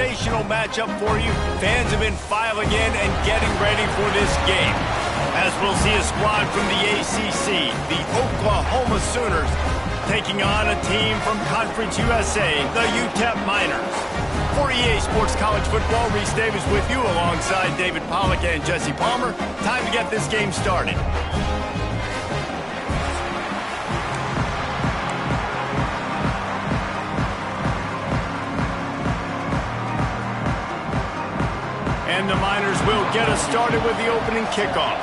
sensational matchup for you. Fans have been filing in and getting ready for this game, as we'll see a squad from the ACC, the Oklahoma Sooners, taking on a team from Conference USA, the UTEP Miners. For EA Sports College Football, Reese Davis with you alongside David Pollack and Jesse Palmer. Time to get this game started. And the Miners will get us started with the opening kickoff.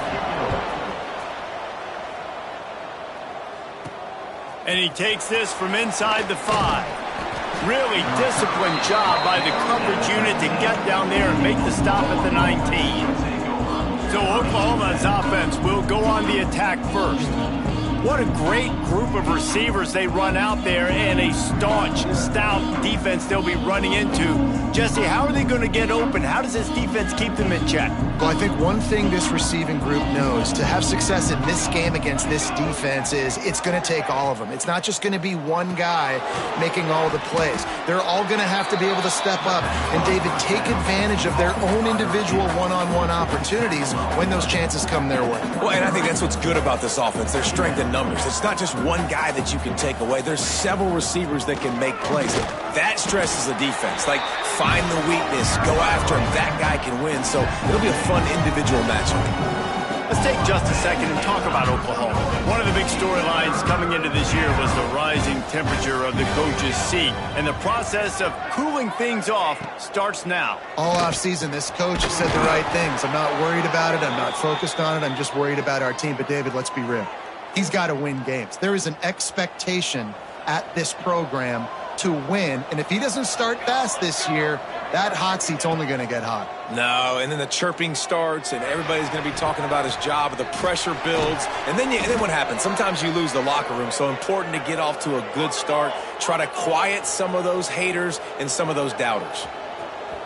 And he takes this from inside the 5. Really disciplined job by the coverage unit to get down there and make the stop at the 19. So Oklahoma's offense will go on the attack first. What a great group of receivers they run out there, and a staunch, stout defense they'll be running into. Jesse, how are they going to get open? How does this defense keep them in check? Well, I think one thing this receiving group knows to have success in this game against this defense is it's going to take all of them. It's not just going to be one guy making all the plays. They're all going to have to be able to step up and, David, take advantage of their own individual one-on-one opportunities when those chances come their way. Well, and I think that's what's good about this offense. Their strength in numbers. It's not just one guy that you can take away. There's several receivers that can make plays. That stresses the defense. Like, find the weakness, go after him. That guy can win. So it'll be a fun individual matchup. Let's take just a second and talk about Oklahoma. One of the big storylines coming into this year was the rising temperature of the coach's seat. And the process of cooling things off starts now. All offseason, this coach has said the right things. I'm not worried about it. I'm not focused on it. I'm just worried about our team. But, David, let's be real. He's got to win games. There is an expectation at this program to win, and if he doesn't start fast this year, that hot seat's only going to get hot. No, and then the chirping starts, and everybody's going to be talking about his job. The pressure builds, and then what happens? Sometimes you lose the locker room, so important to get off to a good start. Try to quiet some of those haters and some of those doubters.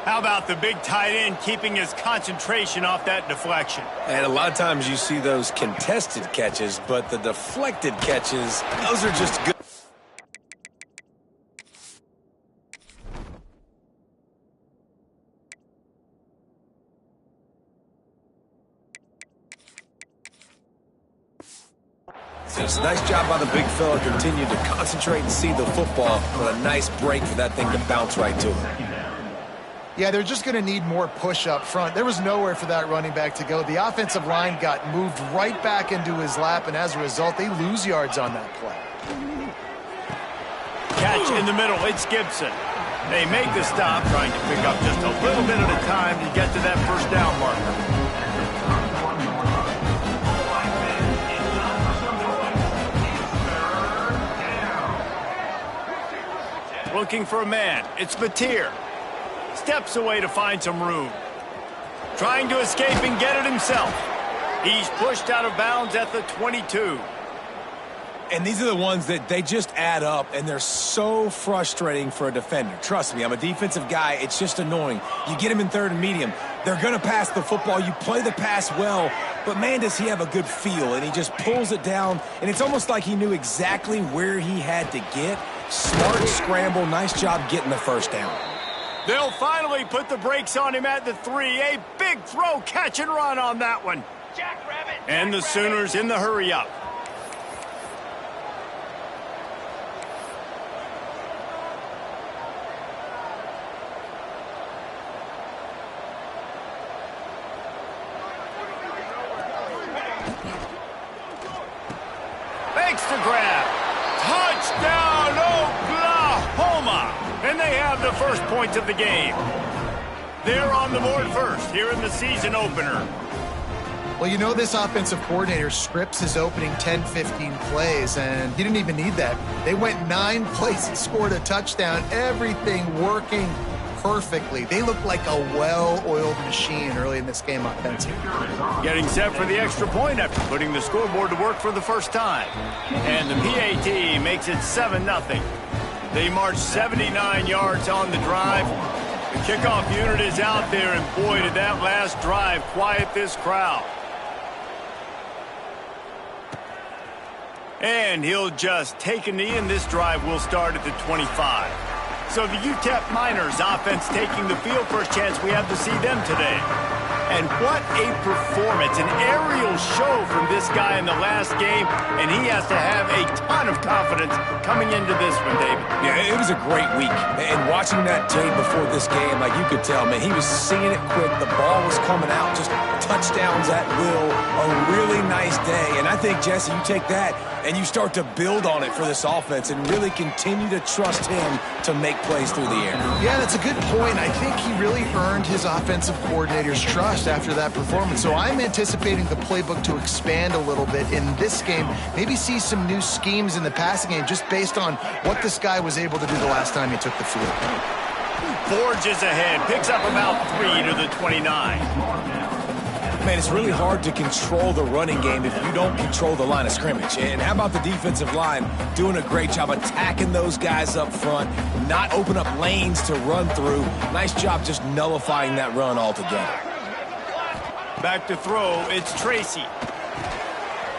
How about the big tight end keeping his concentration off that deflection? And a lot of times you see those contested catches, but the deflected catches, those are just good. It's a nice job by the big fella. Continue to concentrate and see the football, but a nice break for that thing to bounce right to him. Yeah, they're just going to need more push up front. There was nowhere for that running back to go. The offensive line got moved right back into his lap, and as a result, they lose yards on that play. Catch in the middle. It's Gibson. They make the stop, trying to pick up just a little bit at a time to get to that first down marker. Looking for a man. It's Mateer. Steps away to find some room. Trying to escape and get it himself. He's pushed out of bounds at the 22. And these are the ones that they just add up, and they're so frustrating for a defender. Trust me, I'm a defensive guy. It's just annoying. You get him in third and medium. They're going to pass the football. You play the pass well, but, man, does he have a good feel, and he just pulls it down, and it's almost like he knew exactly where he had to get. Smart scramble. Nice job getting the first down. They'll finally put the brakes on him at the 3. A big throw, catch and run on that one. And the Sooners in the hurry-up. Makes the grab. Touchdown, Oklahoma! And they have the first points of the game. They're on the board first here in the season opener. Well, you know, this offensive coordinator scripts his opening 10, 15 plays, and he didn't even need that. They went 9 plays and scored a touchdown. Everything working perfectly. They look like a well-oiled machine early in this game offensively. Getting set for the extra point after putting the scoreboard to work for the first time. And the PAT makes it 7-0. They march 79 yards on the drive. The kickoff unit is out there, and boy, did that last drive quiet this crowd. And he'll just take a knee, and this drive will start at the 25. So the UTEP Miners offense taking the field. First chance we have to see them today. And what a performance, an aerial show from this guy in the last game, and he has to have a ton of confidence coming into this one, David. Yeah, it was a great week. And watching that tape before this game, like you could tell, man, he was seeing it quick. The ball was coming out, just touchdowns at will. A really nice day. And I think, Jesse, you take that and you start to build on it for this offense and really continue to trust him to make plays through the air. Yeah, that's a good point. I think he really earned his offensive coordinator's trust after that performance. So I'm anticipating the playbook to expand a little bit in this game, maybe see some new schemes in the passing game just based on what this guy was able to do the last time he took the field. Forges ahead, picks up about 3 to the 29. Man, it's really hard to control the running game if you don't control the line of scrimmage. And how about the defensive line doing a great job attacking those guys up front, not open up lanes to run through. Nice job just nullifying that run altogether. Back to throw, it's Tracy.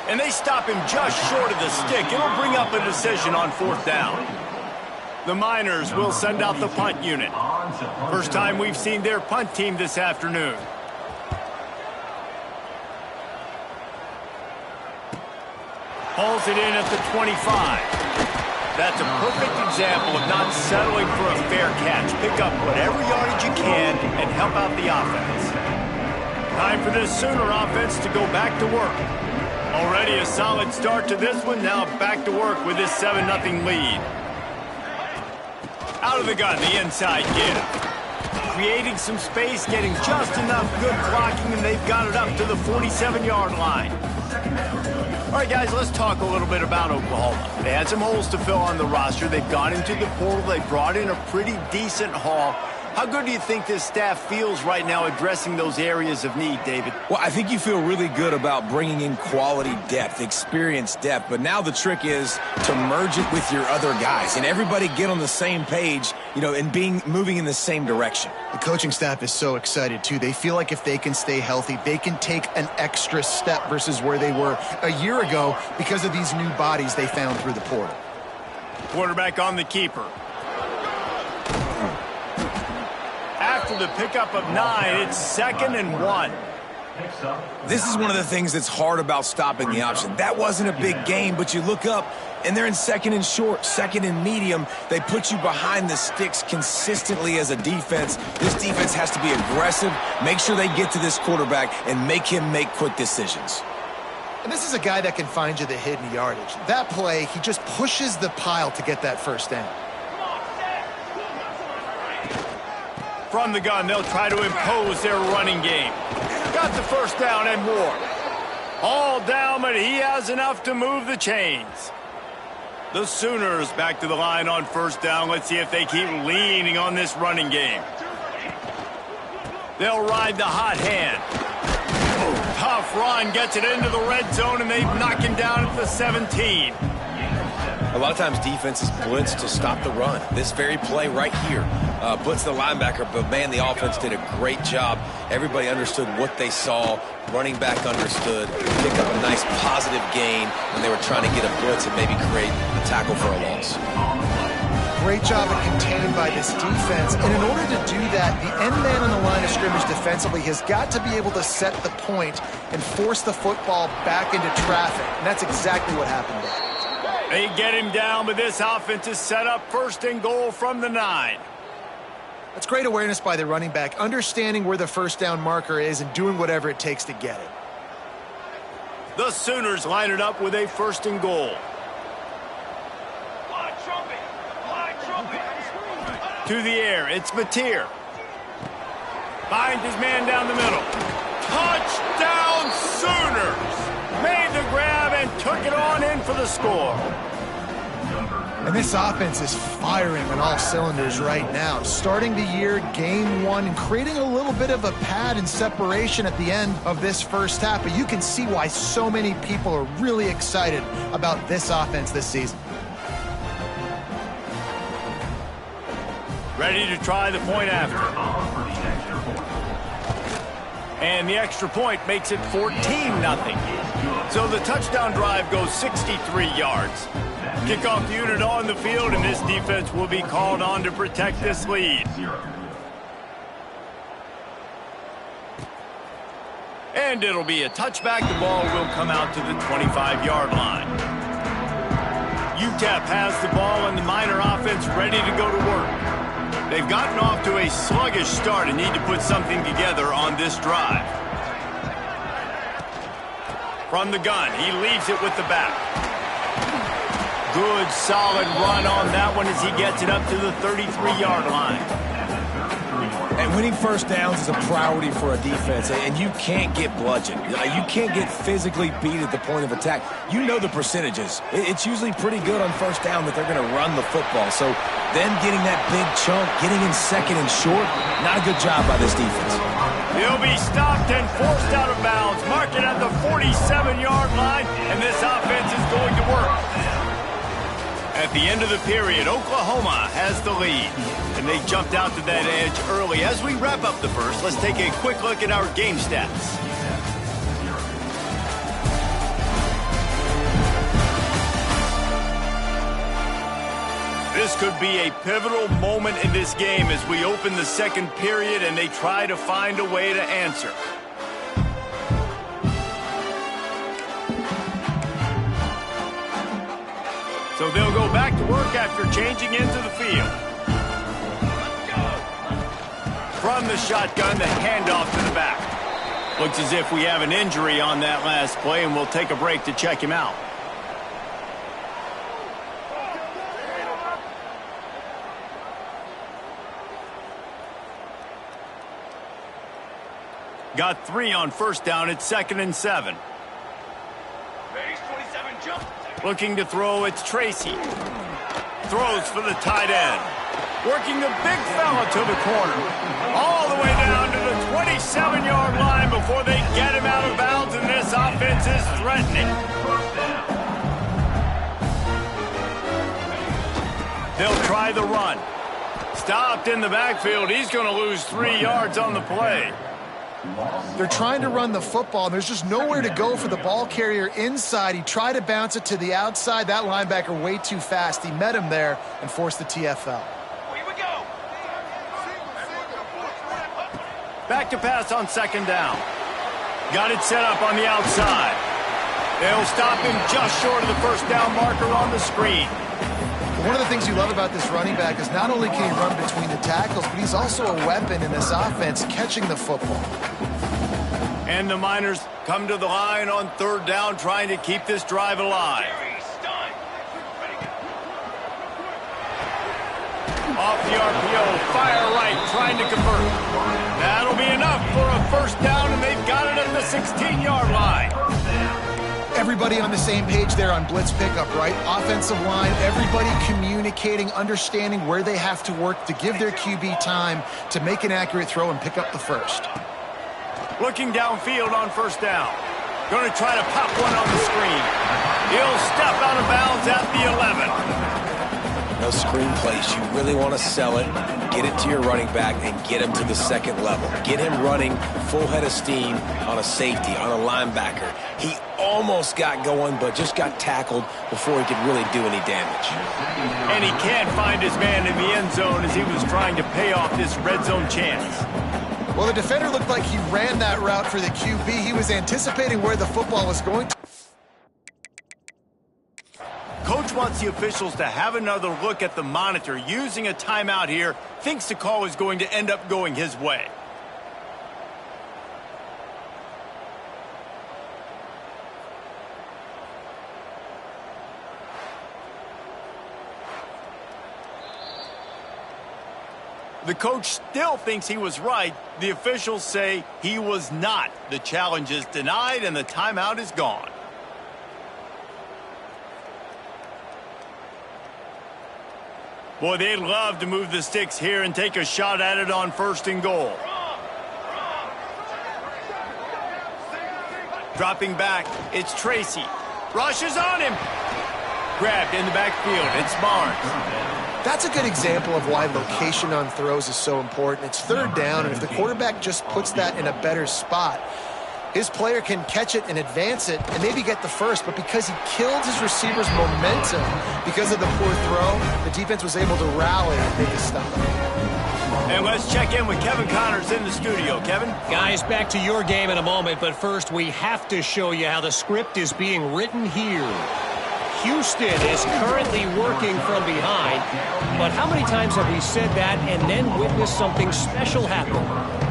And they stop him just short of the stick. It'll bring up a decision on 4th down. The Miners will send out the punt unit. First time we've seen their punt team this afternoon. Hauls it in at the 25. That's a perfect example of not settling for a fair catch. Pick up whatever yardage you can and help out the offense. Time for this Sooner offense to go back to work. Already a solid start to this one. Now back to work with this 7-0 lead. Out of the gun, the inside give. Creating some space, getting just enough good blocking, and they've got it up to the 47-yard line. All right, guys, let's talk a little bit about Oklahoma. They had some holes to fill on the roster. They've gone into the portal. They brought in a pretty decent haul. How good do you think this staff feels right now addressing those areas of need, David? Well, I think you feel really good about bringing in quality depth, experienced depth. But now the trick is to merge it with your other guys and everybody get on the same page, and moving in the same direction. The coaching staff is so excited, too. They feel like if they can stay healthy, they can take an extra step versus where they were a year ago because of these new bodies they found through the portal. Quarterback on the keeper. After the pickup of 9, it's 2nd and 1. This is one of the things that's hard about stopping the option. That wasn't a big game, but you look up, and they're in 2nd and short, 2nd and medium. They put you behind the sticks consistently as a defense. This defense has to be aggressive, make sure they get to this quarterback, and make him make quick decisions. And this is a guy that can find you the hidden yardage. That play, he just pushes the pile to get that first down. From the gun, they'll try to impose their running game. Got the first down and more. All down, but he has enough to move the chains. The Sooners back to the line on first down. Let's see if they keep leaning on this running game. They'll ride the hot hand. Tough run, gets it into the red zone, and they knock him down at the 17. A lot of times defenses blitz to stop the run. This very play right here blitz the linebacker, but man, the offense did a great job. Everybody understood what they saw. Running back understood. Pick up a nice positive gain when they were trying to get a blitz and maybe create a tackle for a loss. Great job at contained by this defense. And in order to do that, the end man on the line of scrimmage defensively has got to be able to set the point and force the football back into traffic. And that's exactly what happened there. They get him down, but this offense is set up 1st and goal from the 9. That's great awareness by the running back, understanding where the first down marker is and doing whatever it takes to get it. The Sooners line it up with a 1st and goal. To the air, it's Mateer. Finds his man down the middle. Touchdown Sooners! Made the grab and took it on in for the score. And this offense is firing on all cylinders right now. Starting the year, game 1, and creating a little bit of a pad and separation at the end of this first half. But you can see why so many people are really excited about this offense this season. Ready to try the point after. And the extra point makes it 14-0. So the touchdown drive goes 63 yards. Kickoff unit on the field, and this defense will be called on to protect this lead. And it'll be a touchback. The ball will come out to the 25-yard line. UTEP has the ball and the Miner offense ready to go to work. They've gotten off to a sluggish start and need to put something together on this drive. From the gun, he leaves it with the back. Good, solid run on that one as he gets it up to the 33-yard line. And winning first downs is a priority for a defense, and you can't get bludgeoned. You can't get physically beat at the point of attack. You know the percentages. It's usually pretty good on first down that they're going to run the football. So them getting that big chunk, getting in second and short, not a good job by this defense. He'll be stopped and forced out of bounds. Mark it at the 47-yard line, and this offense is going to work. At the end of the period, Oklahoma has the lead, and they jumped out to that edge early. As we wrap up the first, let's take a quick look at our game stats. This could be a pivotal moment in this game as we open the second period and they try to find a way to answer. So they'll go back to work after changing into the field. From the shotgun, the handoff to the back. Looks as if we have an injury on that last play, and we'll take a break to check him out. Got 3 on first down. It's 2nd and 7. Looking to throw, it's Tracy. Throws for the tight end. Working the big fella to the corner. All the way down to the 27-yard line before they get him out of bounds, and this offense is threatening. They'll try the run. Stopped in the backfield. He's going to lose 3 yards on the play. They're trying to run the football, and there's just nowhere to go for the ball carrier inside. He tried to bounce it to the outside. That linebacker way too fast. He met him there and forced the TFL. Here we go. Back to pass on 2nd down. Got it set up on the outside. They'll stop him just short of the first down marker on the screen. One of the things you love about this running back is not only can he run between the tackles, but he's also a weapon in this offense catching the football. And the Miners come to the line on 3rd down, trying to keep this drive alive. Off the RPO, fire right, trying to convert. That'll be enough for a first down, and they've got it at the 16-yard line. Everybody on the same page there on blitz pickup, right? Offensive line, everybody communicating, understanding where they have to work to give their QB time to make an accurate throw and pick up the first. Looking downfield on 1st down. Going to try to pop one on the screen. He'll step out of bounds at the 11. Those screen plays, you really want to sell it, get it to your running back, and get him to the 2nd level. Get him running full head of steam on a safety, on a linebacker. He almost got going, but just got tackled before he could really do any damage. And he can't find his man in the end zone as he was trying to pay off this red zone chance. Well, the defender looked like he ran that route for the QB. He was anticipating where the football was going to. Coach wants the officials to have another look at the monitor. Using a timeout here, thinks the call is going to end up going his way. The coach still thinks he was right. The officials say he was not. The challenge is denied, and the timeout is gone. Boy, they'd love to move the sticks here and take a shot at it on 1st and goal. Dropping back, it's Tracy. Rushes on him. Grabbed in the backfield, it's Barnes. That's a good example of why location on throws is so important. It's 3rd down, and if the quarterback just puts that in a better spot, His player can catch it and advance it and maybe get the first, but because he killed his receiver's momentum because of the poor throw, the defense was able to rally and make a stop. And let's check in with Kevin Connors in the studio. Kevin? Guys, back to your game in a moment, but first we have to show you how the script is being written here. Houston is currently working from behind, but how many times have we said that and then witnessed something special happen?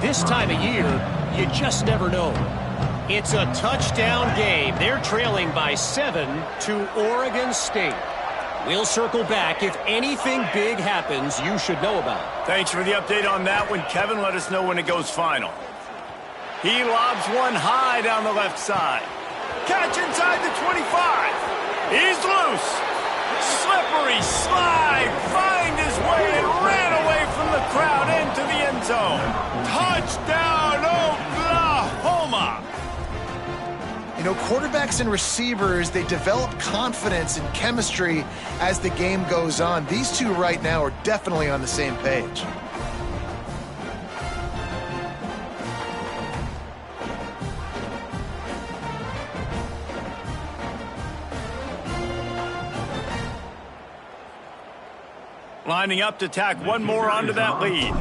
This time of year, you just never know. It's a touchdown game. They're trailing by 7 to Oregon State. We'll circle back. If anything big happens, you should know about it. Thanks for the update on that one, Kevin. Let us know when it goes final. He lobs one high down the left side. Catch inside the 25. He's loose. Slippery slide. Find his way and ran away from the crowd into the end zone. Touchdown, Oklahoma. You know, quarterbacks and receivers, they develop confidence and chemistry as the game goes on. These two right now are definitely on the same page. Lining up to tack one more onto that lead.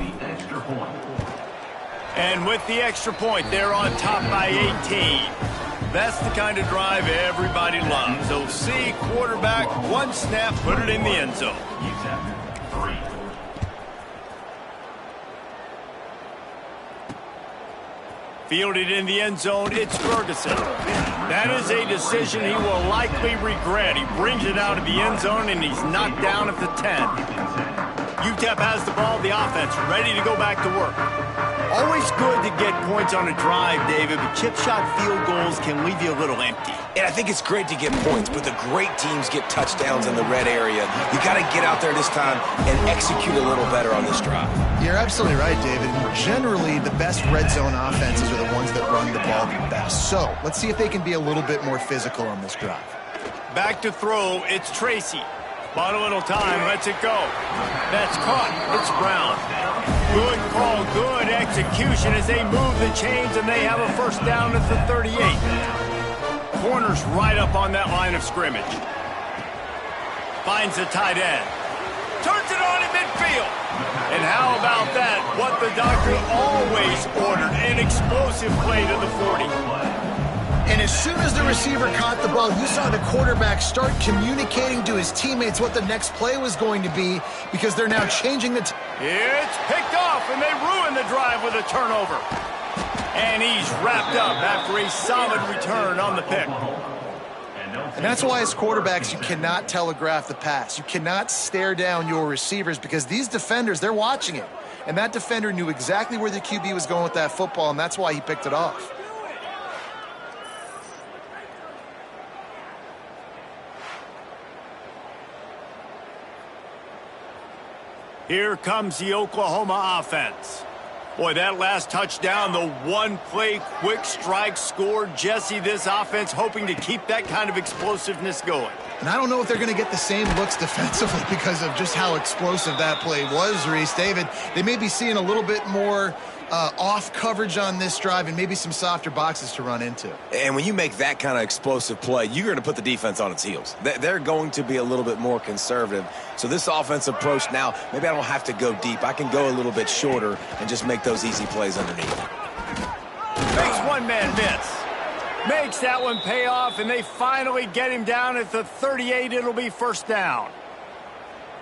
And with the extra point, they're on top by 18. That's the kind of drive everybody loves. So see quarterback, one snap, put it in the end zone. Fielded in the end zone, it's Ferguson. That is a decision he will likely regret. He brings it out of the end zone, and he's knocked down at the 10. UTEP has the ball, the offense, ready to go back to work. Always good to get points on a drive, David, but chip shot field goals can leave you a little empty. And I think it's great to get points, but the great teams get touchdowns in the red area. You got to get out there this time and execute a little better on this drive. You're absolutely right, David. Generally, the best red zone offenses are the ones that run the ball the best. So let's see if they can be a little bit more physical on this drive. Back to throw, it's Tracy. Bought a little time, lets it go. That's caught, it's Brown. Good call, good execution as they move the chains and they have a first down at the 38. Corner's right up on that line of scrimmage. Finds the tight end. Turns it on in midfield. And how about that? What the doctor always ordered, an explosive play to the 40. And as soon as the receiver caught the ball, you saw the quarterback start communicating to his teammates what the next play was going to be because they're now changing the... It's picked off, and they ruin the drive with a turnover. And he's wrapped up after a solid return on the pick. And that's why as quarterbacks, you cannot telegraph the pass. You cannot stare down your receivers because these defenders, they're watching it. And that defender knew exactly where the QB was going with that football, and that's why he picked it off. Here comes the Oklahoma offense. Boy, that last touchdown, the one-play quick strike scored. Jesse, this offense hoping to keep that kind of explosiveness going. And I don't know if they're going to get the same looks defensively because of just how explosive that play was, Reese. David, they may be seeing a little bit more off coverage on this drive and maybe some softer boxes to run into. And when you make that kind of explosive play, you're going to put the defense on its heels. They're going to be a little bit more conservative. So this offensive approach now, maybe I don't have to go deep. I can go a little bit shorter and just make those easy plays underneath. Makes one man miss. Makes that one pay off, and they finally get him down at the 38. It'll be first down.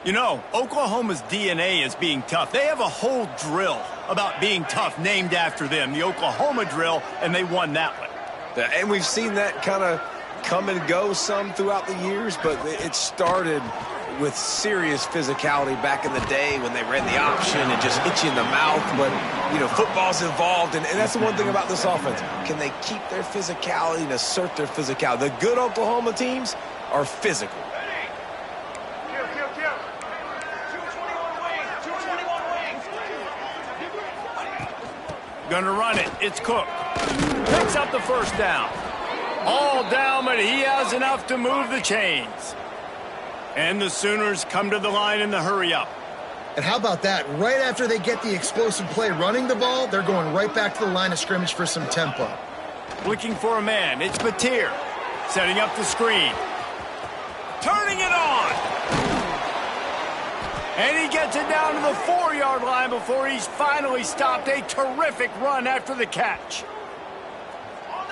You know, Oklahoma's DNA is being tough. They have a whole drill about being tough named after them, the Oklahoma drill, and they won that one. And we've seen that kind of come and go some throughout the years, but it started with serious physicality back in the day when they ran the option and just hit you in the mouth. But, you know, football's involved, and that's the one thing about this offense. Can they keep their physicality and assert their physicality? The good Oklahoma teams are physical. Gonna run it. It's Cook. Picks up the first down. All down, but he has enough to move the chains. And the Sooners come to the line in the hurry-up. And how about that? Right after they get the explosive play running the ball, they're going right back to the line of scrimmage for some tempo. Looking for a man. It's Batir. Setting up the screen. Turning it on. And he gets it down to the 4-yard line before he's finally stopped. A terrific run after the catch.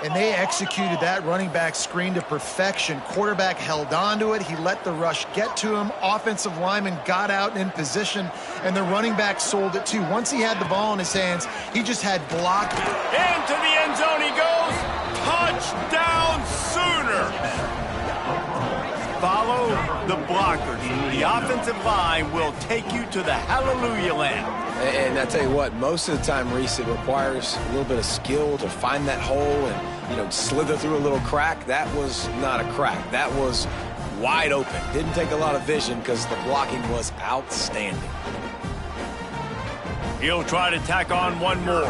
And they executed that running back screen to perfection. Quarterback held on to it. He let the rush get to him. Offensive lineman got out and in position, and the running back sold it too. Once he had the ball in his hands, he just had blocking. Into the end zone he goes. Touchdown Sooner. Follow the blockers. The offensive line will take you to the hallelujah land. And I tell you what, most of the time, Reese, it requires a little bit of skill to find that hole and, you know, slither through a little crack. That was not a crack. That was wide open. Didn't take a lot of vision because the blocking was outstanding. He'll try to tack on one more.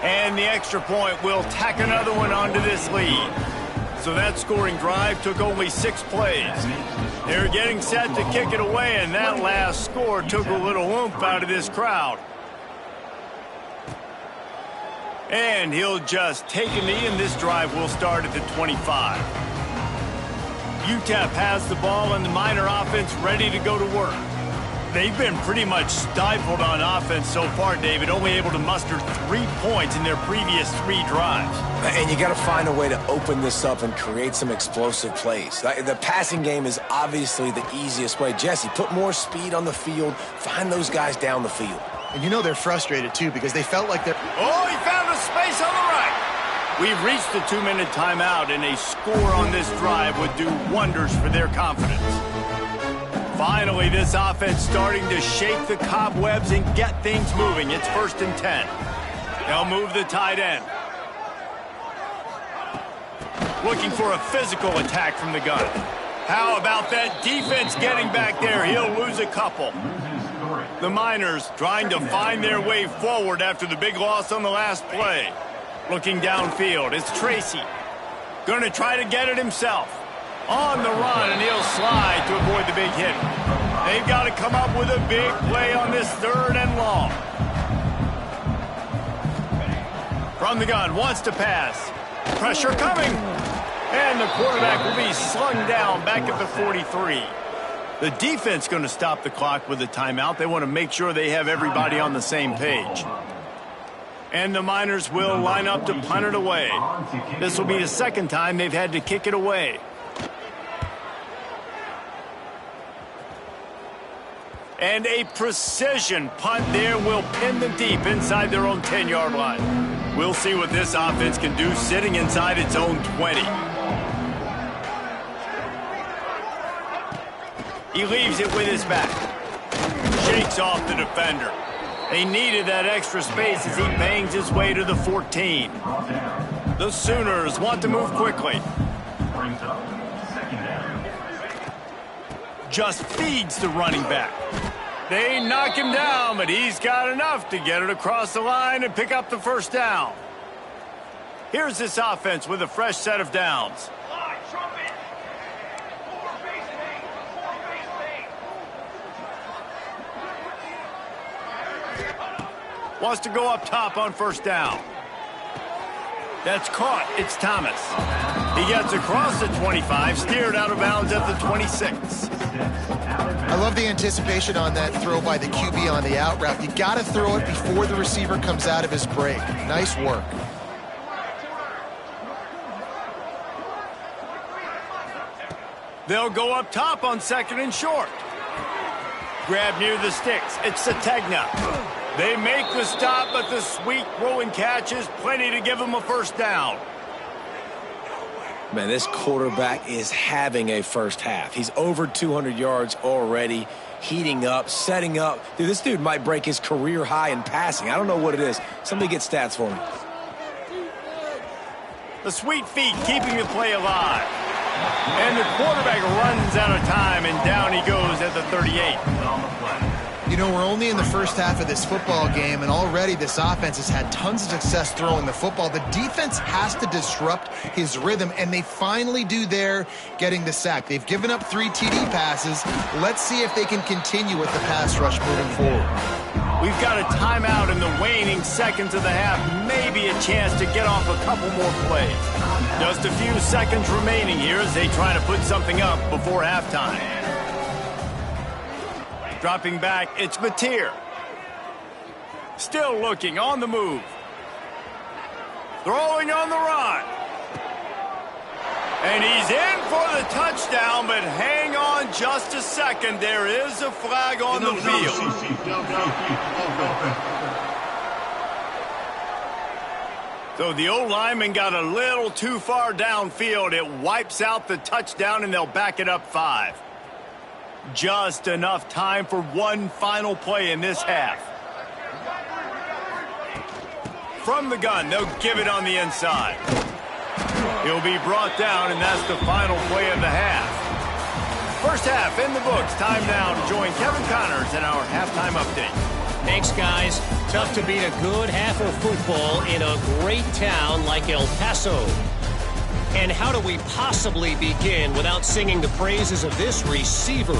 And the extra point will tack another one onto this lead. So that scoring drive took only 6 plays. They're getting set to kick it away, and that last score took a little oomph out of this crowd. And he'll just take a knee, and this drive will start at the 25. UTEP has the ball, and the Miner offense ready to go to work. They've been pretty much stifled on offense so far, David, only able to muster 3 points in their previous 3 drives. And you got to find a way to open this up and create some explosive plays. The passing game is obviously the easiest way. Jesse, put more speed on the field. Find those guys down the field. And you know they're frustrated too because they felt like they're... Oh, he found a space on the right. We've reached the 2-minute timeout, and a score on this drive would do wonders for their confidence. Finally, this offense starting to shake the cobwebs and get things moving. It's 1st and 10. They'll move the tight end. Looking for a physical attack from the gun. How about that defense getting back there? He'll lose a couple. The Miners trying to find their way forward after the big loss on the last play. Looking downfield, it's Tracy. Going to try to get it himself. On the run, and he'll slide to avoid the big hit. They've got to come up with a big play on this 3rd and long. From the gun, wants to pass. Pressure coming. And the quarterback will be slung down back at the 43. The defense going to stop the clock with a timeout. They want to make sure they have everybody on the same page. And the Miners will line up to punt it away. This will be the 2nd time they've had to kick it away. And a precision punt there will pin them deep inside their own 10-yard line. We'll see what this offense can do sitting inside its own 20. He leaves it with his back. Shakes off the defender. They needed that extra space as he bangs his way to the 14. The Sooners want to move quickly. Just feeds the running back. They knock him down, but he's got enough to get it across the line and pick up the 1st down. Here's this offense with a fresh set of downs. Wants to go up top on 1st down. That's caught. It's Thomas. He gets across the 25, steered out of bounds at the 26. I love the anticipation on that throw by the QB on the out route. You got to throw it before the receiver comes out of his break. Nice work. They'll go up top on 2nd and short. Grab near the sticks. It's Sategna. They make the stop, but the sweet throw and catch is plenty to give them a 1st down. Man, this quarterback is having a first half. He's over 200 yards already, heating up, setting up. Dude, this dude might break his career high in passing. I don't know what it is. Somebody get stats for me. The sweet feet keeping the play alive. And the quarterback runs out of time, and down he goes at the 38. You know, we're only in the first half of this football game, and already this offense has had tons of success throwing the football. The defense has to disrupt his rhythm, and they finally do there, getting the sack. They've given up 3 TD passes. Let's see if they can continue with the pass rush moving forward. We've got a timeout in the waning seconds of the half. Maybe a chance to get off a couple more plays. Just a few seconds remaining here as they try to put something up before halftime. Dropping back, it's Mateer. Still looking on the move. Throwing on the run. And he's in for the touchdown, but hang on just a second. There is a flag on the field. So the old lineman got a little too far downfield. It wipes out the touchdown, and they'll back it up 5. Just enough time for one final play in this half. From the gun, they'll give it on the inside. He'll be brought down, and that's the final play of the half. First half in the books. Time now to join Kevin Connors in our halftime update. Thanks, guys. Tough to beat a good half of football in a great town like El Paso. And how do we possibly begin without singing the praises of this receiver?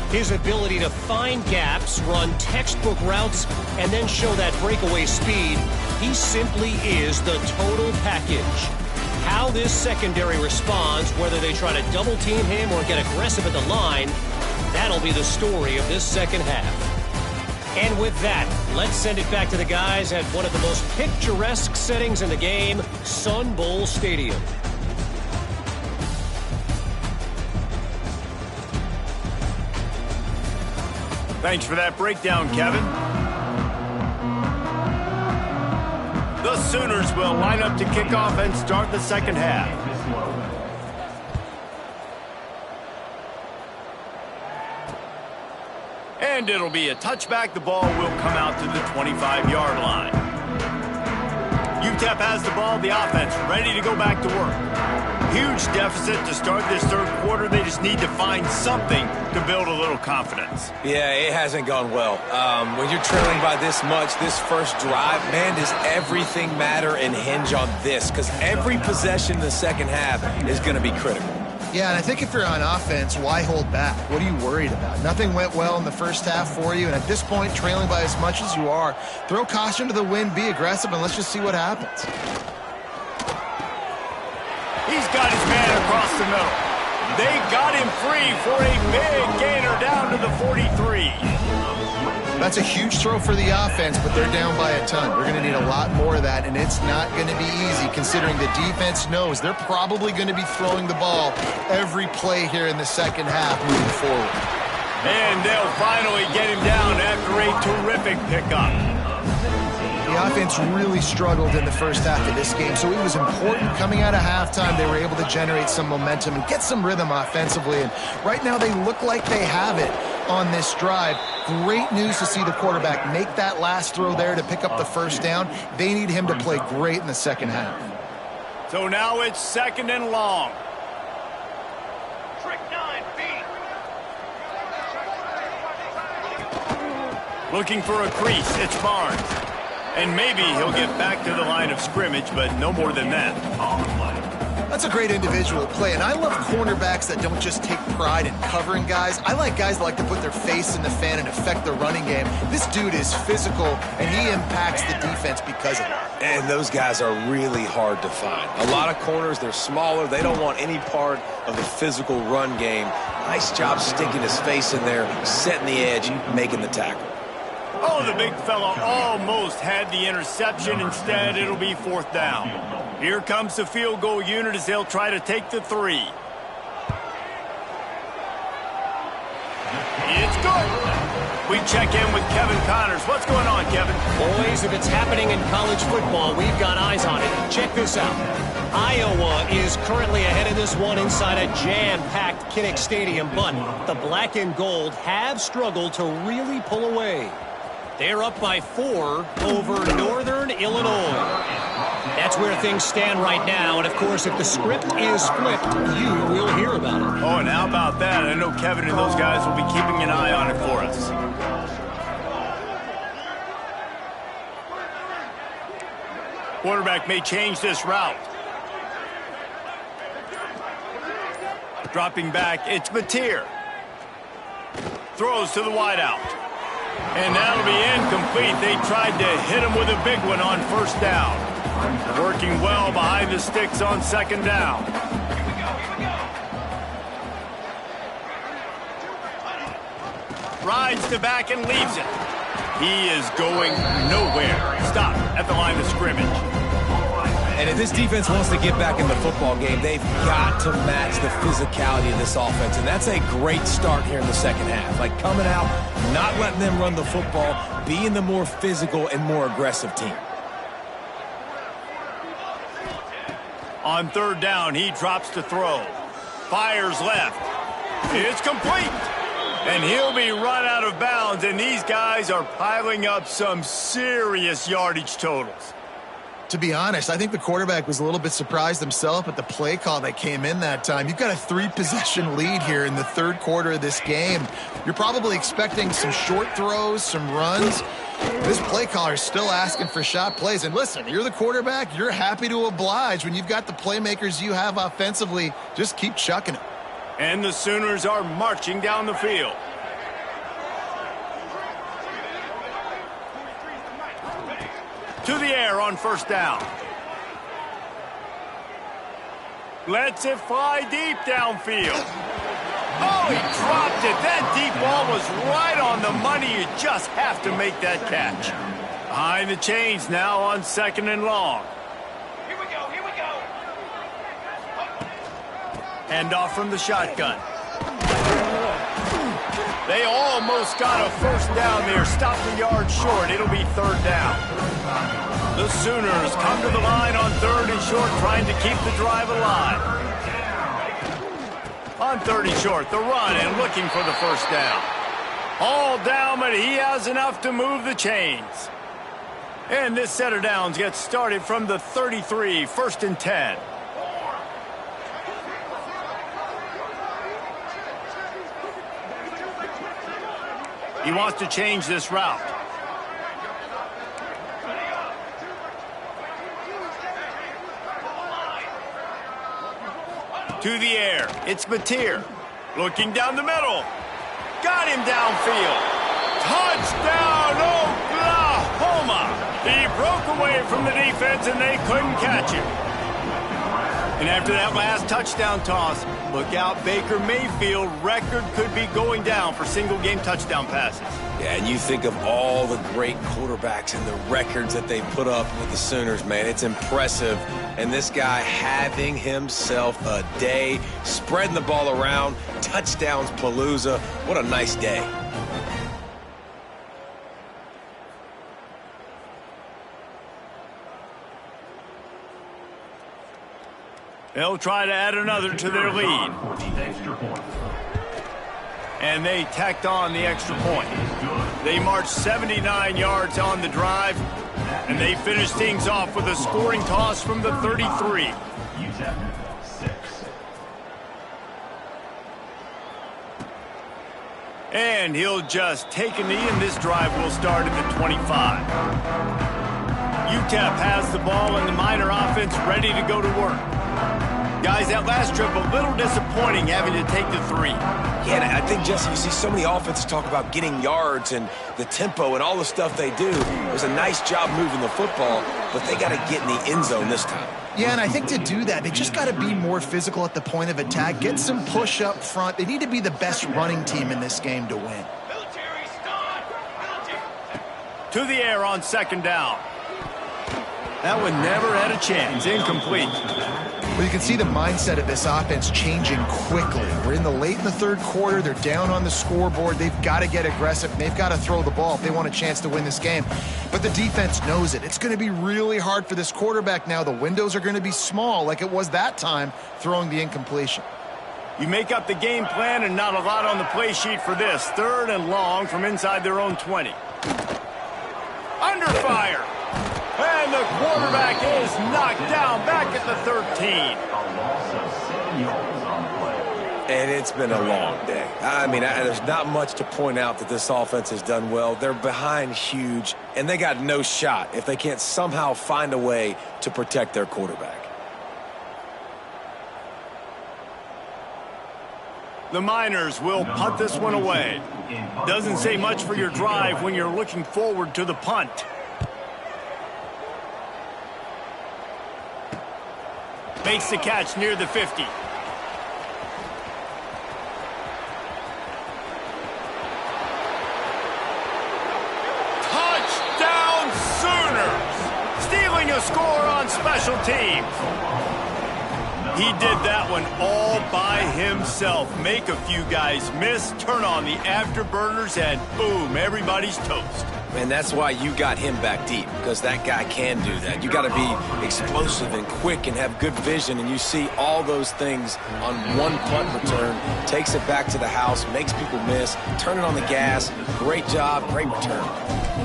His ability to find gaps, run textbook routes, and then show that breakaway speed. He simply is the total package. How this secondary responds, whether they try to double team him or get aggressive at the line, that'll be the story of this second half. And with that, let's send it back to the guys at one of the most picturesque settings in the game, Sun Bowl Stadium. Thanks for that breakdown, Kevin. The Sooners will line up to kick off and start the second half. And it'll be a touchback. The ball will come out to the 25-yard line. UTEP has the ball, the offense ready to go back to work. Huge deficit to start this third quarter. They just need to find something to build a little confidence. Yeah, it hasn't gone well. When you're trailing by this much, this first drive, man, does everything matter and hinge on this? Because every possession in the second half is going to be critical. Yeah, and I think if you're on offense, why hold back? What are you worried about? Nothing went well in the first half for you, and at this point, trailing by as much as you are, throw caution to the wind, be aggressive, and let's just see what happens. He's got his man across the middle. They got him free for a big gainer down to the 43. That's a huge throw for the offense, but they're down by a ton. We're going to need a lot more of that, and it's not going to be easy considering the defense knows they're probably going to be throwing the ball every play here in the second half moving forward. And they'll finally get him down after a terrific pickup. The offense really struggled in the first half of this game, so it was important coming out of halftime they were able to generate some momentum and get some rhythm offensively, and right now they look like they have it on this drive. Great news to see the quarterback make that last throw there to pick up the first down. They need him to play great in the second half. So now it's second and long. Looking for a crease, it's Barnes. And maybe he'll get back to the line of scrimmage, but no more than that. That's a great individual play, and I love cornerbacks that don't just take pride in covering guys. I like guys that like to put their face in the fan and affect the running game. This dude is physical, and he impacts the defense because of it. And those guys are really hard to find. A lot of corners, they're smaller. They don't want any part of the physical run game. Nice job sticking his face in there, setting the edge, making the tackle. Oh, the big fella almost had the interception. Instead, it'll be fourth down. Here comes the field goal unit as they'll try to take the 3. It's good. We check in with Kevin Connors. What's going on, Kevin? Boys, if it's happening in college football, we've got eyes on it. Check this out. Iowa is currently ahead of this one inside a jam-packed Kinnick Stadium, but the black and gold have struggled to really pull away. They're up by 4 over Northern Illinois. That's where things stand right now, and of course, if the script is flipped, you will hear about it. Oh, and how about that? I know Kevin and those guys will be keeping an eye on it for us. Quarterback may change this route. Dropping back, it's Mateer. Throws to the wideout. And that'll be incomplete. They tried to hit him with a big one on first down. Working well behind the sticks on second down. Rides the back and leaves it. He is going nowhere. Stop at the line of scrimmage. And if this defense wants to get back in the football game, they've got to match the physicality of this offense. And that's a great start here in the second half. Like coming out, not letting them run the football, being the more physical and more aggressive team. On third down, he drops to throw. Fires left. It's complete. And he'll be run out of bounds, and these guys are piling up some serious yardage totals. To be honest, I think the quarterback was a little bit surprised himself at the play call that came in that time. You've got a 3-possession lead here in the third quarter of this game. You're probably expecting some short throws, some runs. This play caller is still asking for shot plays. And listen, you're the quarterback. You're happy to oblige. When you've got the playmakers you have offensively, just keep chucking it. And the Sooners are marching down the field. To the air on first down. Lets it fly deep downfield. Oh, he dropped it. That deep ball was right on the money. You just have to make that catch. Behind the chains now on second and long. Here we go. Hand off from the shotgun. They almost got a first down there. Stopped a yard short. It'll be third down. The Sooners come to the line on third and short, trying to keep the drive alive. On third and short, the run and looking for the first down. All down, but he has enough to move the chains. And this set of downs gets started from the 33, first and 10. He wants to change this route. To the air. It's Mateer. Looking down the middle. Got him downfield. Touchdown, Oklahoma. He broke away from the defense and they couldn't catch him. And after that last touchdown toss, look out, Baker Mayfield record could be going down for single-game touchdown passes. Yeah, and you think of all the great quarterbacks and the records that they put up with the Sooners, man. It's impressive. And this guy having himself a day, spreading the ball around, touchdowns palooza. What a nice day. They'll try to add another to their lead. And they tacked on the extra point. They marched 79 yards on the drive, and they finished things off with a scoring toss from the 33. And he'll just take a knee, and this drive will start at the 25. UTEP has the ball, and the Miner offense ready to go to work. Guys, that last trip, a little disappointing having to take the 3. Yeah, and I think, Jesse, you see so many offenses talk about getting yards and the tempo and all the stuff they do. It was a nice job moving the football, but they got to get in the end zone this time. Yeah, and I think to do that, they just got to be more physical at the point of attack, get some push up front. They need to be the best running team in this game to win. To the air on second down. That one never had a chance. Incomplete. Well, you can see the mindset of this offense changing quickly. We're in the third quarter. They're down on the scoreboard. They've got to get aggressive. They've got to throw the ball if they want a chance to win this game. But the defense knows it. It's going to be really hard for this quarterback now. The windows are going to be small like it was that time throwing the incompletion. You make up the game plan and not a lot on the play sheet for this. Third and long from inside their own 20. Under fire. And the quarterback is knocked down back at the 13. And it's been a long day. I mean, there's not much to point out that this offense has done well. They're behind huge, and they got no shot if they can't somehow find a way to protect their quarterback. The Miners will punt this one away. Doesn't say much for your drive when you're looking forward to the punt. Makes the catch near the 50. Touchdown Sooners! Stealing a score on special teams. He did that one all by himself. Make a few guys miss, turn on the afterburners, and boom, everybody's toast. And that's why you got him back deep, because that guy can do that. You got to be explosive and quick and have good vision, and you see all those things on one punt return. Takes it back to the house, makes people miss, turning on the gas. Great job, great return.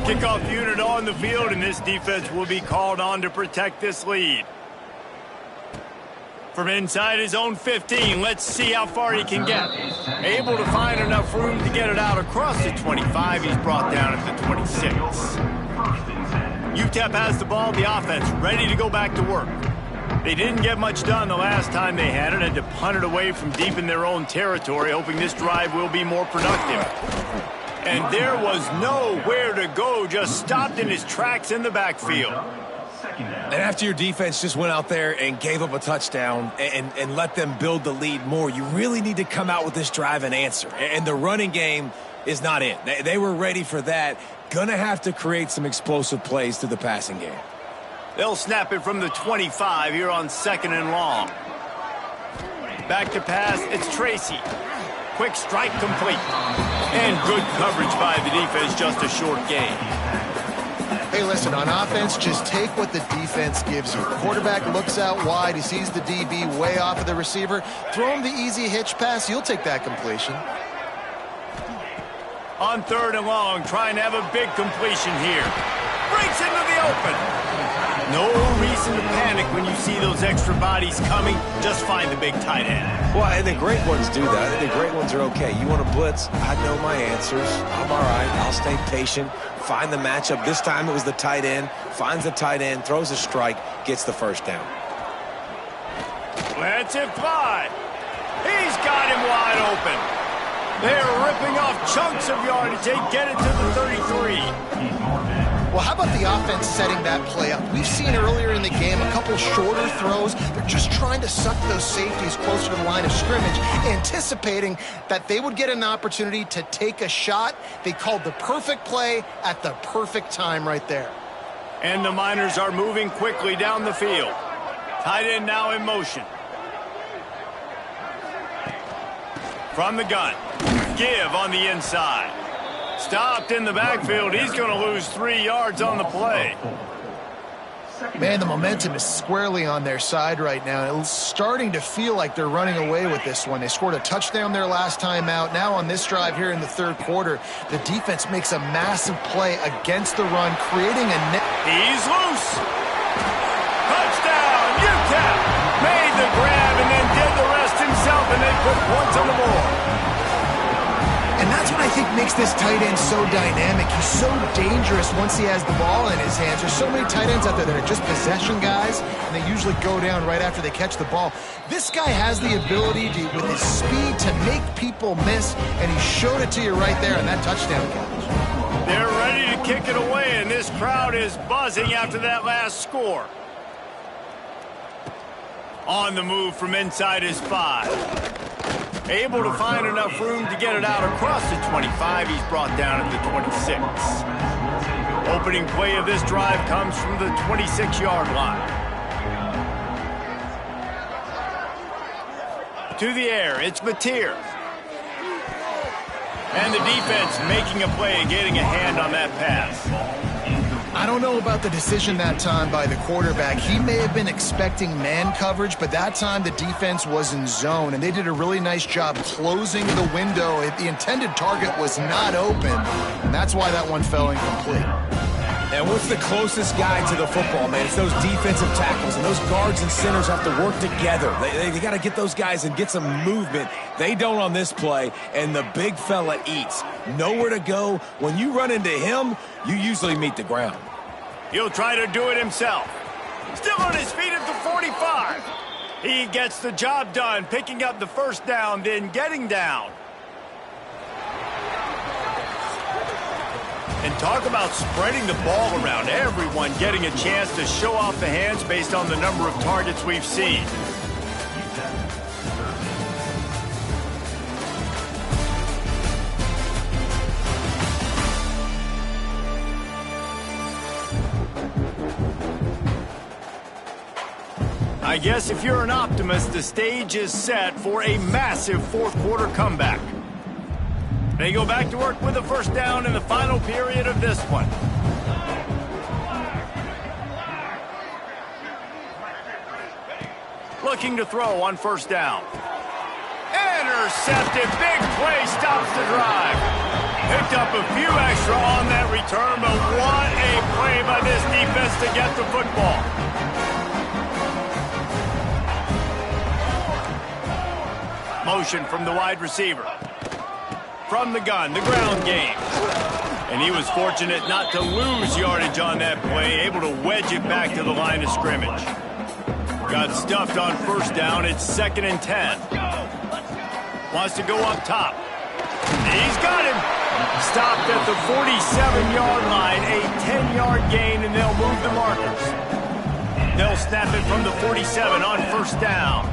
Kickoff unit on the field, and this defense will be called on to protect this lead. From inside his own 15, let's see how far he can get. Able to find enough room to get it out across the 25. He's brought down at the 26. UTEP has the ball, the offense ready to go back to work. They didn't get much done the last time they had it, and to punt it away from deep in their own territory, hoping this drive will be more productive. And there was nowhere to go, just stopped in his tracks in the backfield. And after your defense just went out there and gave up a touchdown and let them build the lead more, you really need to come out with this drive and answer. And the running game is not it. They were ready for that. Gonna have to create some explosive plays through the passing game. They'll snap it from the 25 here on 2nd and long. Back to pass, it's Tracy. Quick strike complete. And good coverage by the defense, just a short gain. Hey, listen, on offense, just take what the defense gives you. Quarterback looks out wide. He sees the DB way off of the receiver. Throw him the easy hitch pass. You'll take that completion. On 3rd and long, trying to have a big completion here. Breaks into the open. No reason to panic when you see those extra bodies coming. Just find the big tight end. Well, and the great ones do that. The great ones are okay. You want to blitz? I know my answers. I'm all right. I'll stay patient. Find the matchup. This time it was the tight end. Finds the tight end, throws a strike, gets the first down. Lets it fly. He's got him wide open. They're ripping off chunks of yardage. They get it to the 33. Well, how about the offense setting that play up? We've seen earlier in the game a couple shorter throws. They're just trying to suck those safeties closer to the line of scrimmage, anticipating that they would get an opportunity to take a shot. They called the perfect play at the perfect time right there. And the Miners are moving quickly down the field. Tight end now in motion. From the gun. Give on the inside. Stopped in the backfield. He's going to lose 3 yards on the play. Man, the momentum is squarely on their side right now. It's starting to feel like they're running away with this one. They scored a touchdown their last time out. Now on this drive here in the 3rd quarter, the defense makes a massive play against the run, creating a net. He's loose. Touchdown, UTEP. Made the grab and then did the rest himself, and they put points on the board. And that's what I think makes this tight end so dynamic. He's so dangerous once he has the ball in his hands. There's so many tight ends out there that are just possession guys, and they usually go down right after they catch the ball. This guy has the ability to, with his speed, to make people miss, and he showed it to you right there on that touchdown catch. They're ready to kick it away, and this crowd is buzzing after that last score. On the move from inside his 5. Able to find enough room to get it out across the 25. He's brought down at the 26. Opening play of this drive comes from the 26-yard line. To the air, it's Mateer. And the defense making a play and getting a hand on that pass. I don't know about the decision that time by the quarterback. He may have been expecting man coverage, but that time the defense was in zone, and they did a really nice job closing the window. The intended target was not open, and that's why that one fell incomplete. And what's the closest guy to the football, man? It's those defensive tackles, and those guards and centers have to work together. They got to get those guys and get some movement. They don't on this play, and the big fella eats. Nowhere to go. When you run into him, you usually meet the ground. He'll try to do it himself. Still on his feet at the 45. He gets the job done, picking up the first down, then getting down. And talk about spreading the ball around. Everyone getting a chance to show off the hands based on the number of targets we've seen. I guess if you're an optimist, the stage is set for a massive fourth quarter comeback. They go back to work with a first down in the final period of this one. Looking to throw on first down. Intercepted. Big play stops the drive. Picked up a few extra on that return, but what a play by this defense to get the football. Motion from the wide receiver. From the gun, the ground game. And he was fortunate not to lose yardage on that play, able to wedge it back to the line of scrimmage. Got stuffed on first down. It's 2nd and 10. Wants to go up top. He's got him. Stopped at the 47-yard line, a 10-yard gain, and they'll move the markers. They'll snap it from the 47 on first down.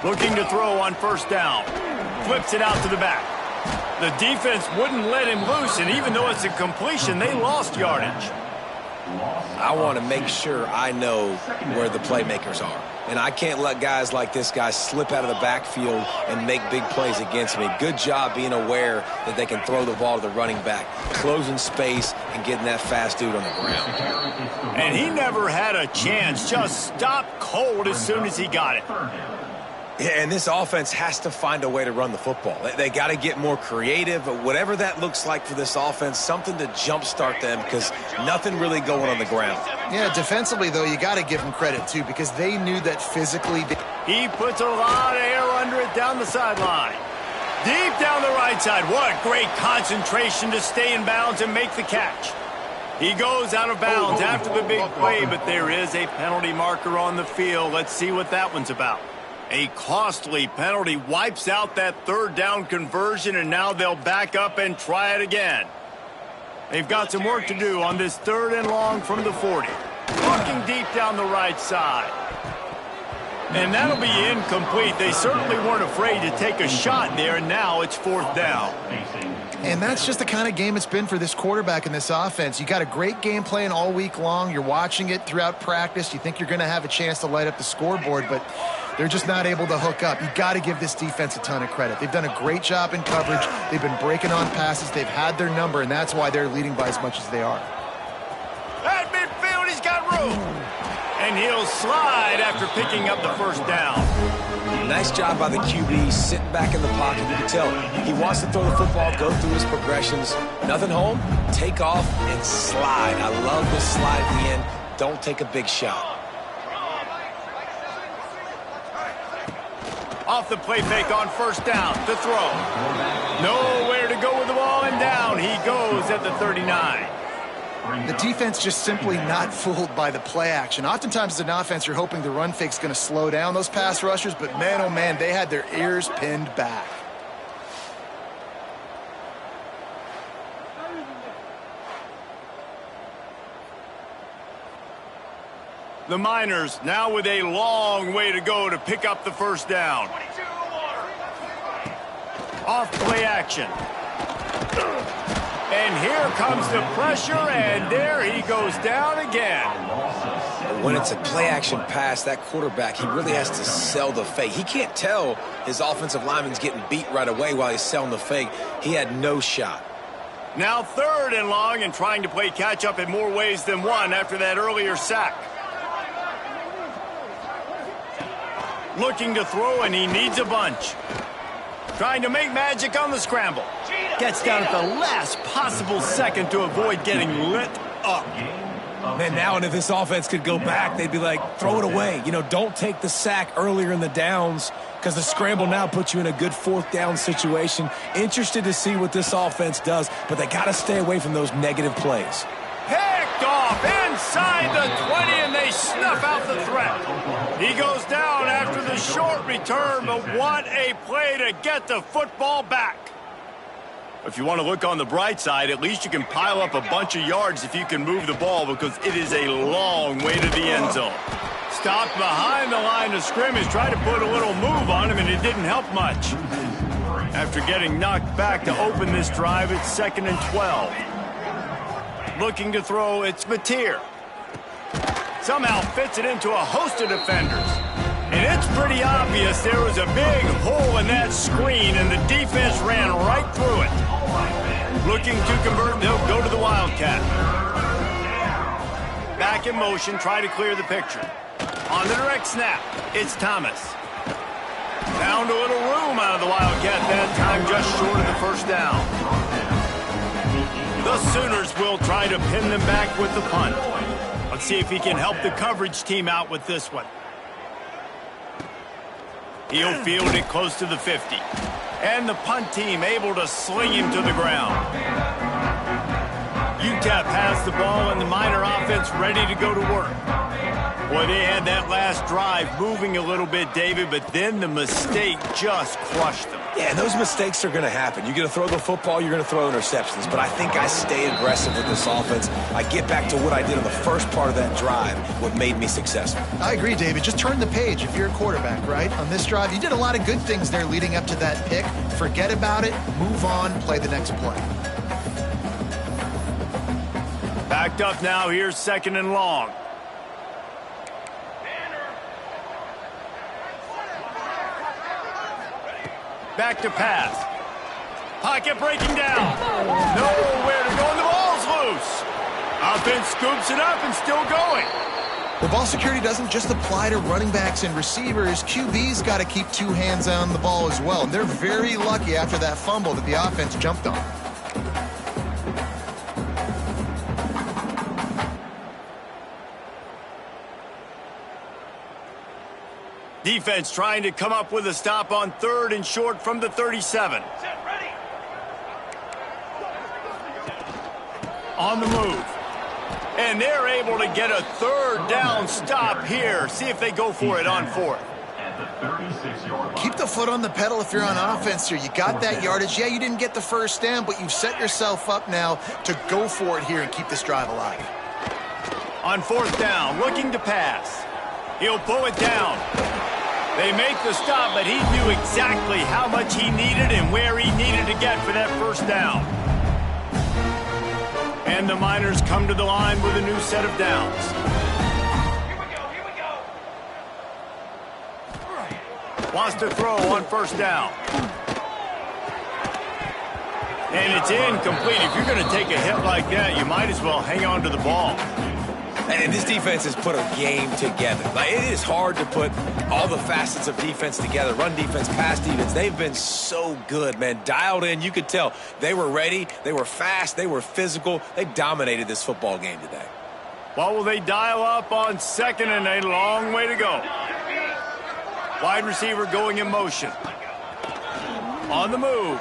Looking to throw on first down. Flips it out to the back. The defense wouldn't let him loose, and even though it's a completion, they lost yardage. I want to make sure I know where the playmakers are. And I can't let guys like this guy slip out of the backfield and make big plays against me. Good job being aware that they can throw the ball to the running back, closing space and getting that fast dude on the ground. And he never had a chance, just stopped cold as soon as he got it. Yeah, and this offense has to find a way to run the football. They got to get more creative, but whatever that looks like for this offense, something to jumpstart them because nothing really going on the ground. Yeah, defensively, though, you got to give them credit, too, because they knew that physically. He puts a lot of air under it down the sideline. Deep down the right side. What great concentration to stay in bounds and make the catch. He goes out of bounds after the big play, but there is a penalty marker on the field. Let's see what that one's about. A costly penalty wipes out that third down conversion, and now they'll back up and try it again. They've got some work to do on this 3rd and long from the 40. Looking deep down the right side. And that'll be incomplete. They certainly weren't afraid to take a shot there, and now it's 4th down. And that's just the kind of game it's been for this quarterback in this offense. You got a great game plan all week long. You're watching it throughout practice. You think you're going to have a chance to light up the scoreboard, but they're just not able to hook up. You got to give this defense a ton of credit. They've done a great job in coverage. They've been breaking on passes. They've had their number, and that's why they're leading by as much as they are. At midfield, he's got room. And he'll slide after picking up the first down. Nice job by the QB, sitting back in the pocket. You can tell he wants to throw the football, go through his progressions. Nothing home, take off, and slide. I love this slide at the end. Don't take a big shot. Off the play fake on first down to throw. Nowhere to go with the ball, and down he goes at the 39. The defense just simply not fooled by the play action. Oftentimes as an offense, you're hoping the run fake's going to slow down those pass rushers, but man, oh man, they had their ears pinned back. The Miners now with a long way to go to pick up the first down. Off play action. And here comes the pressure, and there he goes down again. When it's a play-action pass, that quarterback, he really has to sell the fake. He can't tell his offensive lineman's getting beat right away while he's selling the fake. He had no shot. Now 3rd and long and trying to play catch-up in more ways than one after that earlier sack. Looking to throw, and he needs a bunch. Trying to make magic on the scramble. Gets down at the last possible second to avoid getting lit up. Man, now and if this offense could go back, they'd be like, throw it away. You know, don't take the sack earlier in the downs because the scramble now puts you in a good 4th down situation. Interested to see what this offense does, but they got to stay away from those negative plays. Picked off off inside the 20, and they snuff out the threat. He goes down after the short return, but what a play to get the football back. If you want to look on the bright side, at least you can pile up a bunch of yards if you can move the ball, because it is a long way to the end zone. Stopped behind the line of scrimmage, tried to put a little move on him, and it didn't help much. After getting knocked back to open this drive, it's 2nd and 12. Looking to throw, it's Mateer. Somehow fits it into a host of defenders. And it's pretty obvious there was a big hole in that screen, and the defense ran right through it. Looking to convert, they'll go to the Wildcat. Back in motion, try to clear the picture. On the direct snap, it's Thomas. Found a little room out of the Wildcat that time, just short of the first down. The Sooners will try to pin them back with the punt. Let's see if he can help the coverage team out with this one. He'll field it close to the 50. And the punt team able to sling him to the ground. UTEP has the ball, and the Miner offense ready to go to work. Boy, they had that last drive moving a little bit, David, but then the mistake just crushed them. Yeah, and those mistakes are going to happen. You're going to throw the football, you're going to throw interceptions. But I think I stay aggressive with this offense. I get back to what I did in the first part of that drive, what made me successful. I agree, David. Just turn the page if you're a quarterback, right? On this drive, you did a lot of good things there leading up to that pick. Forget about it, move on, play the next play. Backed up now, here's 2nd and long. Back to pass. Pocket breaking down. Nowhere to go, and the ball's loose. Offense scoops it up and still going. The ball security doesn't just apply to running backs and receivers. QB's got to keep 2 hands on the ball as well. And they're very lucky after that fumble that the offense jumped on. Defense trying to come up with a stop on 3rd and short from the 37. On the move. And they're able to get a 3rd down stop here. See if they go for it on 4th. Keep the foot on the pedal if you're on offense here. You got that yardage. Yeah, you didn't get the first down, but you've set yourself up now to go for it here and keep this drive alive. On 4th down, looking to pass. He'll pull it down. They make the stop, but he knew exactly how much he needed and where he needed to get for that first down. And the Miners come to the line with a new set of downs. Here we go. Wants to throw on 1st down. And it's incomplete. If you're going to take a hit like that, you might as well hang on to the ball. And this defense has put a game together. Like, it is hard to put all the facets of defense together. Run defense, pass defense. They've been so good, man. Dialed in. You could tell they were ready. They were fast. They were physical. They dominated this football game today. What will they dial up on 2nd and a long way to go? Wide receiver going in motion. On the move.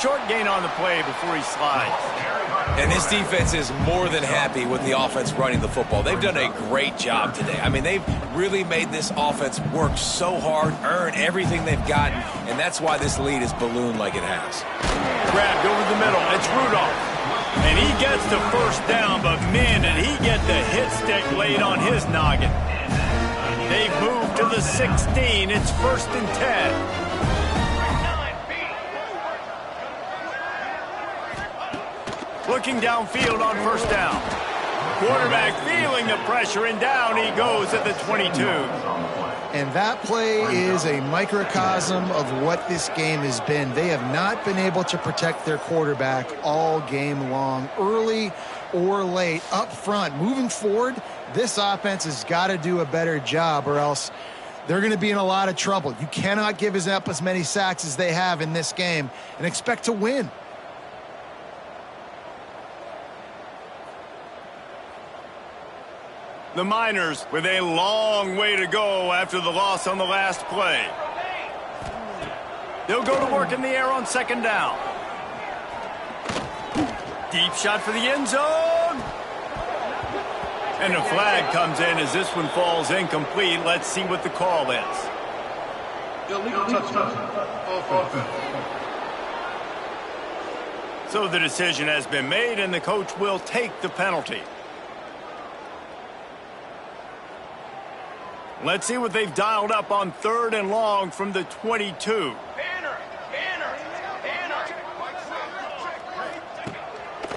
Short gain on the play before he slides. And this defense is more than happy with the offense running the football. They've done a great job today. I mean, they've really made this offense work so hard, earn everything they've gotten, and that's why this lead is ballooned like it has. Grabbed over the middle. It's Rudolph. And he gets the 1st down, but man, did he get the hit stick laid on his noggin. They've moved to the 16. It's 1st and 10. Looking downfield on 1st down. Quarterback feeling the pressure, and down he goes at the 22. And that play is a microcosm of what this game has been. They have not been able to protect their quarterback all game long, early or late, up front. Moving forward, this offense has got to do a better job, or else they're going to be in a lot of trouble. You cannot give up as many sacks as they have in this game and expect to win. The Miners with a long way to go after the loss on the last play. They'll go to work in the air on 2nd down. Deep shot for the end zone. And a flag comes in as this one falls incomplete. Let's see what the call is. Illegal touchdown. Offense. So the decision has been made, and the coach will take the penalty. Let's see what they've dialed up on 3rd and long from the 22.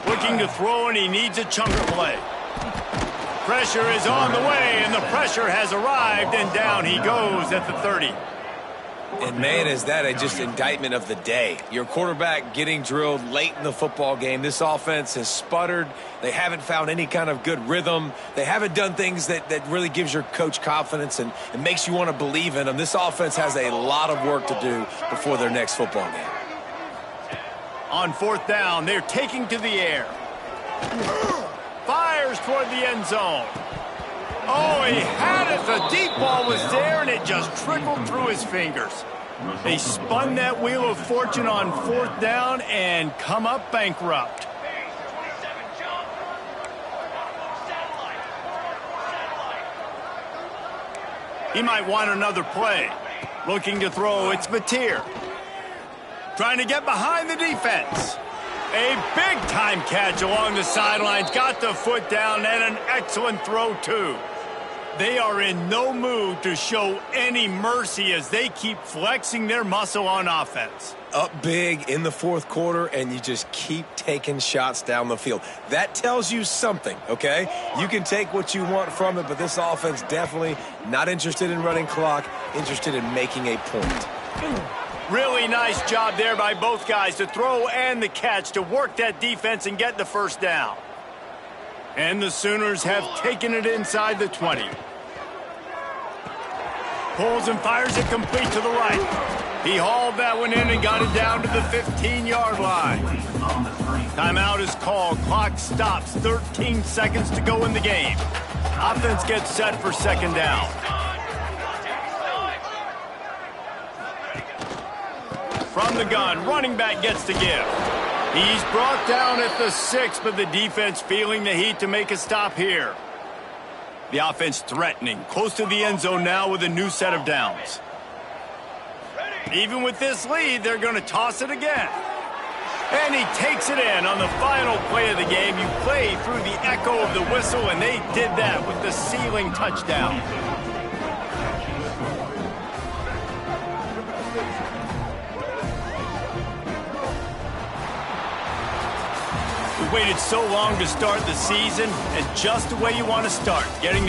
Looking to throw, and he needs a chunker play. Pressure is on the way, and the pressure has arrived, and down he goes at the 30. And, man, is that just indictment of the day. Your quarterback getting drilled late in the football game. This offense has sputtered. They haven't found any kind of good rhythm. They haven't done things that really gives your coach confidence and makes you want to believe in them. This offense has a lot of work to do before their next football game. On 4th down, they're taking to the air. Fires toward the end zone. Oh, he had it. The deep ball was there, and it just trickled through his fingers. They spun that wheel of fortune on 4th down and come up bankrupt. He might want another play. Looking to throw, it's Mateer. Trying to get behind the defense. A big-time catch along the sidelines. Got the foot down, and an excellent throw, too. They are in no mood to show any mercy as they keep flexing their muscle on offense. Up big in the 4th quarter, and you just keep taking shots down the field. That tells you something, okay? You can take what you want from it, but this offense definitely not interested in running clock, interested in making a point. Really nice job there by both guys to throw and the catch to work that defense and get the 1st down. And the Sooners have taken it inside the 20. Pulls and fires it complete to the right. He hauled that one in and got it down to the 15-yard line. Timeout is called. Clock stops. 13 seconds to go in the game. Offense gets set for 2nd down. From the gun, running back gets the give. He's brought down at the 6, but the defense feeling the heat to make a stop here. The offense threatening, close to the end zone now with a new set of downs. Even with this lead, they're going to toss it again. And he takes it in on the final play of the game. You play through the echo of the whistle, and they did that with the ceiling touchdown. We waited so long to start the season, and just the way you want to start, getting